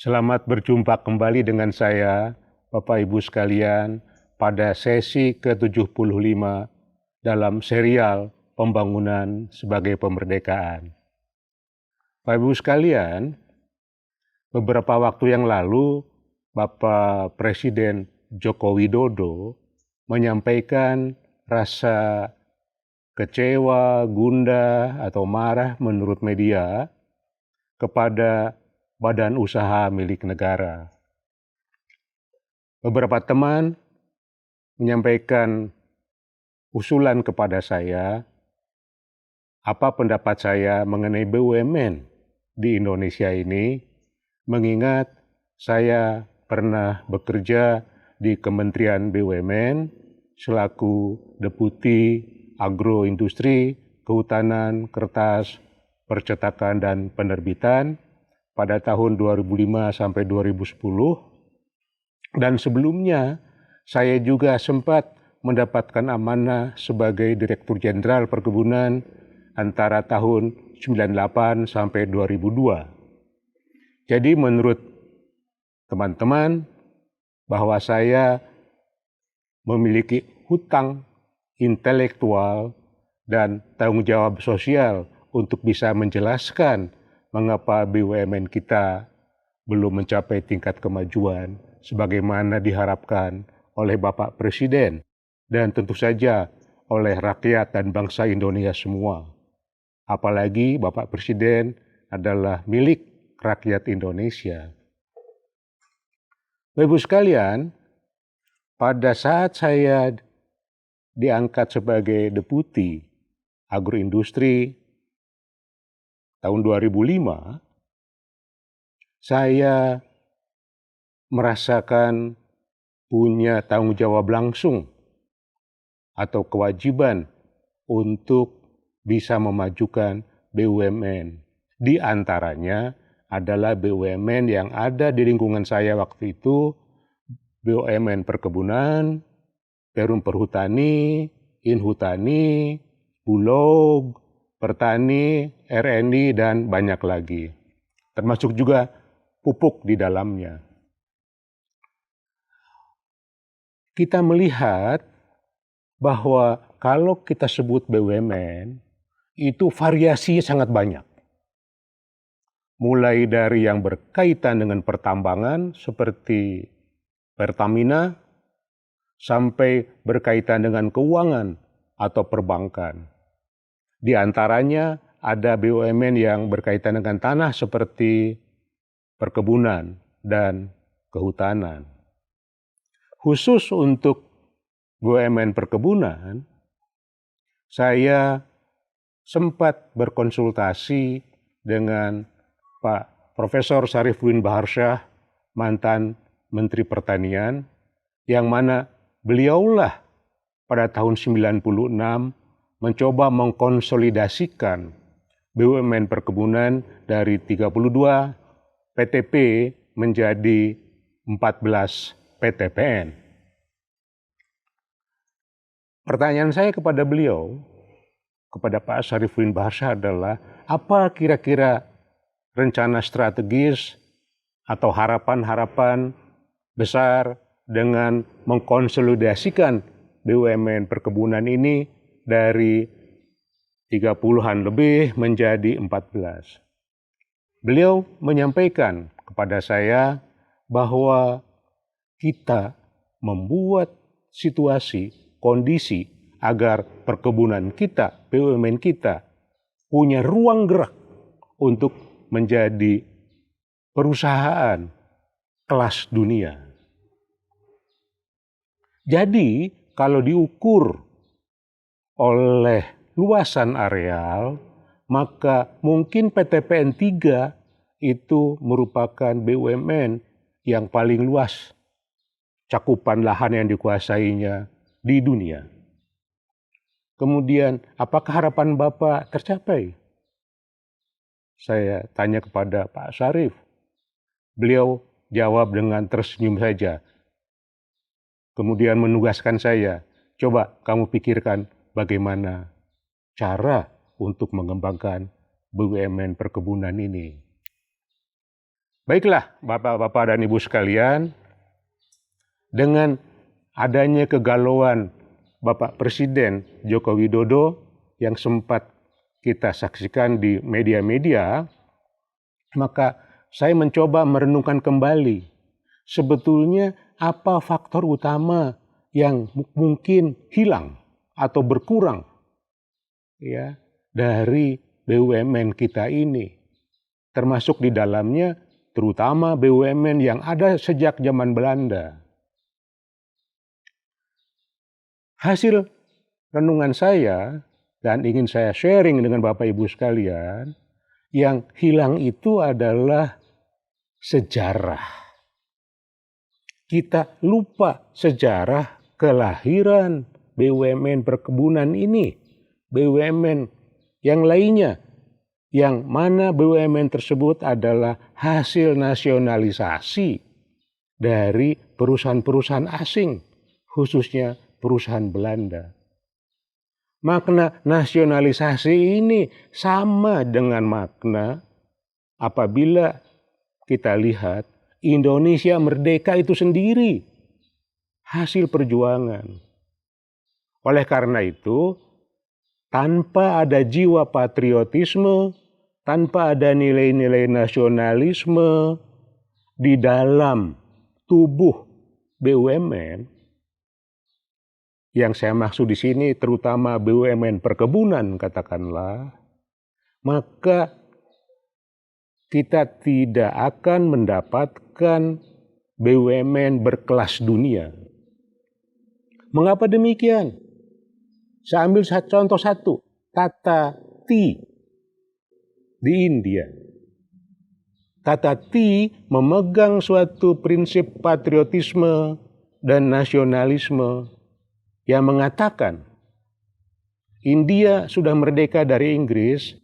Selamat berjumpa kembali dengan saya, Bapak Ibu sekalian, pada sesi ke-75 dalam serial Pembangunan sebagai Pemerdekaan. Bapak Ibu sekalian, beberapa waktu yang lalu, Bapak Presiden Joko Widodo menyampaikan rasa kecewa, gundah, atau marah menurut media kepada badan usaha milik negara. Beberapa teman menyampaikan usulan kepada saya, apa pendapat saya mengenai BUMN di Indonesia ini, mengingat saya pernah bekerja di Kementerian BUMN selaku Deputi Agroindustri, Kehutanan, Kertas, Percetakan, dan Penerbitan pada tahun 2005 sampai 2010, dan sebelumnya saya juga sempat mendapatkan amanah sebagai Direktur Jenderal Perkebunan antara tahun 98 sampai 2002. Jadi menurut teman-teman bahwa saya memiliki hutang intelektual dan tanggung jawab sosial untuk bisa menjelaskan mengapa BUMN kita belum mencapai tingkat kemajuan sebagaimana diharapkan oleh Bapak Presiden dan tentu saja oleh rakyat dan bangsa Indonesia semua. Apalagi Bapak Presiden adalah milik rakyat Indonesia. Bapak Ibu sekalian, pada saat saya diangkat sebagai Deputi Agroindustri tahun 2005, saya merasakan punya tanggung jawab langsung atau kewajiban untuk bisa memajukan BUMN. Di antaranya adalah BUMN yang ada di lingkungan saya waktu itu, BUMN Perkebunan, Perum Perhutani, Inhutani, Bulog, Pertani, RNI, dan banyak lagi. Termasuk juga pupuk di dalamnya. Kita melihat bahwa kalau kita sebut BUMN, itu variasinya sangat banyak. Mulai dari yang berkaitan dengan pertambangan seperti Pertamina, sampai berkaitan dengan keuangan atau perbankan. Di antaranya ada BUMN yang berkaitan dengan tanah seperti perkebunan dan kehutanan. Khusus untuk BUMN perkebunan, saya sempat berkonsultasi dengan Pak Profesor Sarifudin Baharsyah, mantan Menteri Pertanian, yang mana beliaulah pada tahun 96 mencoba mengkonsolidasikan BUMN perkebunan dari 32 PTP menjadi 14 PTPN. Pertanyaan saya kepada beliau, kepada Pak Sarifudin Baharsyah adalah, apa kira-kira rencana strategis atau harapan-harapan besar dengan mengkonsolidasikan BUMN perkebunan ini dari 30-an lebih menjadi 14. Beliau menyampaikan kepada saya bahwa kita membuat situasi, kondisi agar perkebunan kita, BUMN kita, punya ruang gerak untuk menjadi perusahaan kelas dunia. Jadi, kalau diukur oleh luasan areal, maka mungkin PTPN 3 itu merupakan BUMN yang paling luas cakupan lahan yang dikuasainya di dunia. Kemudian, apakah harapan Bapak tercapai? Saya tanya kepada Pak Sarif. Beliau jawab dengan tersenyum saja. Kemudian menugaskan saya, coba kamu pikirkan bagaimana cara untuk mengembangkan BUMN perkebunan ini. Baiklah, Bapak-bapak dan Ibu sekalian, dengan adanya kegalauan Bapak Presiden Joko Widodo yang sempat kita saksikan di media-media, maka saya mencoba merenungkan kembali sebetulnya apa faktor utama yang mungkin hilang atau berkurang ya dari BUMN kita ini, termasuk di dalamnya terutama BUMN yang ada sejak zaman Belanda. Hasil renungan saya dan ingin saya sharing dengan Bapak Ibu sekalian, yang hilang itu adalah sejarah. Kita lupa sejarah kelahiran BUMN perkebunan ini, BUMN yang lainnya, yang mana BUMN tersebut adalah hasil nasionalisasi dari perusahaan-perusahaan asing, khususnya perusahaan Belanda. Makna nasionalisasi ini sama dengan makna apabila kita lihat Indonesia merdeka itu sendiri, hasil perjuangan. Oleh karena itu, tanpa ada jiwa patriotisme, tanpa ada nilai-nilai nasionalisme di dalam tubuh BUMN, yang saya maksud di sini terutama BUMN perkebunan katakanlah, maka kita tidak akan mendapatkan BUMN berkelas dunia. Mengapa demikian? Saya ambil contoh satu, Tata Tea di India. Tata Tea memegang suatu prinsip patriotisme dan nasionalisme yang mengatakan India sudah merdeka dari Inggris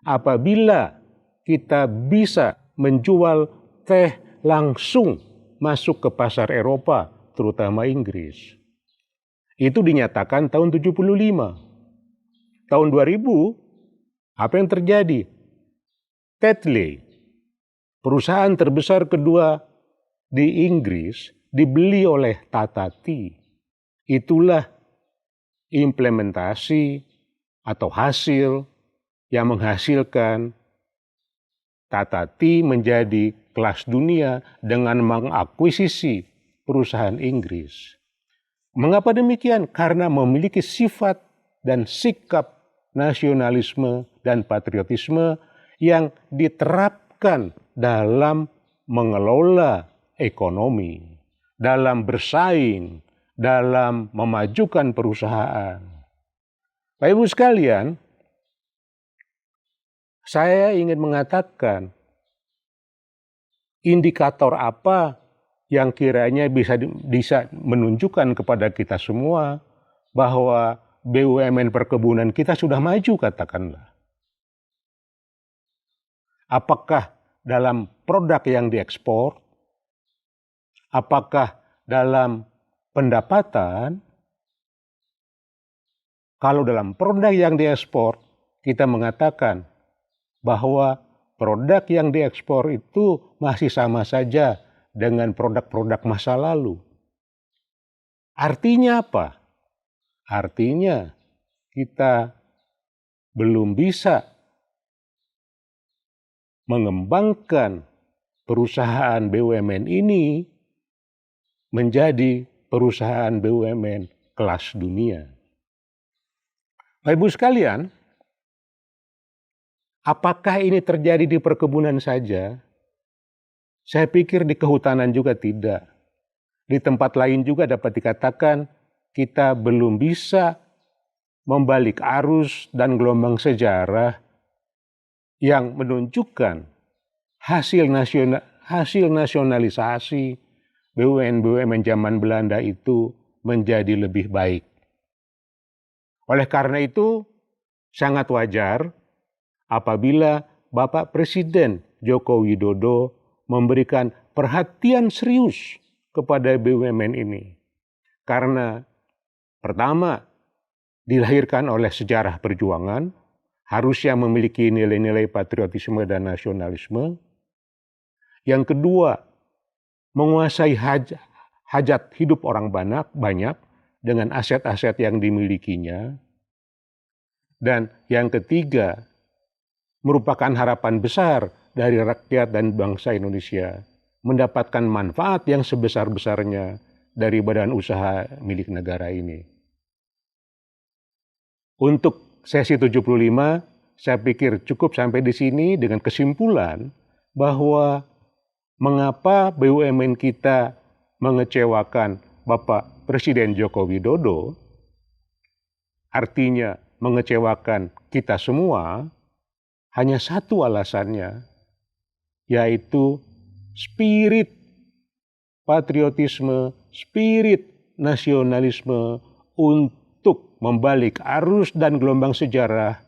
apabila kita bisa menjual teh langsung masuk ke pasar Eropa, terutama Inggris. Itu dinyatakan tahun 75. Tahun 2000, apa yang terjadi? Tetley, perusahaan terbesar kedua di Inggris, dibeli oleh Tata Tea. Itulah implementasi atau hasil yang menghasilkan Tata Tea menjadi kelas dunia dengan mengakuisisi perusahaan Inggris. Mengapa demikian? Karena memiliki sifat dan sikap nasionalisme dan patriotisme yang diterapkan dalam mengelola ekonomi, dalam bersaing, dalam memajukan perusahaan. Bapak Ibu sekalian, saya ingin mengatakan indikator apa yang kiranya bisa menunjukkan kepada kita semua bahwa BUMN perkebunan kita sudah maju katakanlah. Apakah dalam produk yang diekspor? Apakah dalam pendapatan? Kalau dalam produk yang diekspor, kita mengatakan bahwa produk yang diekspor itu masih sama saja dengan produk-produk masa lalu. Artinya apa? Artinya kita belum bisa mengembangkan perusahaan BUMN ini menjadi perusahaan BUMN kelas dunia. Bapak Ibu sekalian, apakah ini terjadi di perkebunan saja? Saya pikir di kehutanan juga tidak. Di tempat lain juga dapat dikatakan kita belum bisa membalik arus dan gelombang sejarah yang menunjukkan hasil nasionalisasi BUMN zaman Belanda itu menjadi lebih baik. Oleh karena itu, sangat wajar apabila Bapak Presiden Joko Widodo memberikan perhatian serius kepada BUMN ini. Karena pertama, dilahirkan oleh sejarah perjuangan, harusnya memiliki nilai-nilai patriotisme dan nasionalisme. Yang kedua, menguasai hajat hidup orang banyak dengan aset-aset yang dimilikinya. Dan yang ketiga, merupakan harapan besar dari rakyat dan bangsa Indonesia mendapatkan manfaat yang sebesar-besarnya dari badan usaha milik negara ini. Untuk sesi 75, saya pikir cukup sampai di sini dengan kesimpulan bahwa mengapa BUMN kita mengecewakan Bapak Presiden Joko Widodo, artinya mengecewakan kita semua, hanya satu alasannya, yaitu spirit patriotisme, spirit nasionalisme untuk membalik arus dan gelombang sejarah,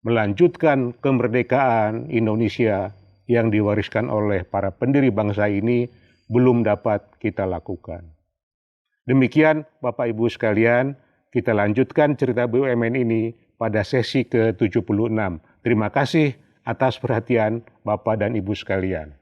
melanjutkan kemerdekaan Indonesia yang diwariskan oleh para pendiri bangsa ini belum dapat kita lakukan. Demikian Bapak Ibu sekalian, kita lanjutkan cerita BUMN ini pada sesi ke-76. Terima kasih atas perhatian Bapak dan Ibu sekalian.